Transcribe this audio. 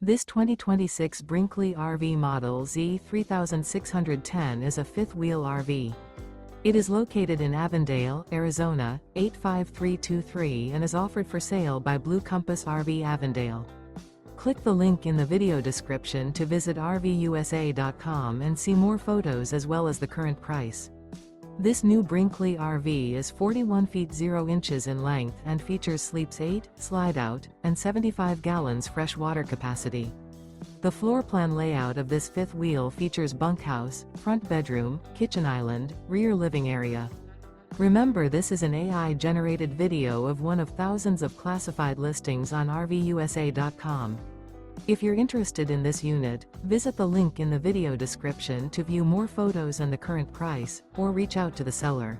This 2026 Brinkley RV Model Z 3610 is a fifth-wheel RV. It is located in Avondale, Arizona, 85323 and is offered for sale by Blue Compass RV Avondale. Click the link in the video description to visit RVUSA.com and see more photos as well as the current price. This new Brinkley RV is 41 feet 0 inches in length and features sleeps 8, slide-out, and 75 gallons fresh water capacity. The floor plan layout of this fifth wheel features bunkhouse, front bedroom, kitchen island, rear living area. Remember, this is an AI-generated video of one of thousands of classified listings on RVUSA.com. If you're interested in this unit, visit the link in the video description to view more photos and the current price, or reach out to the seller.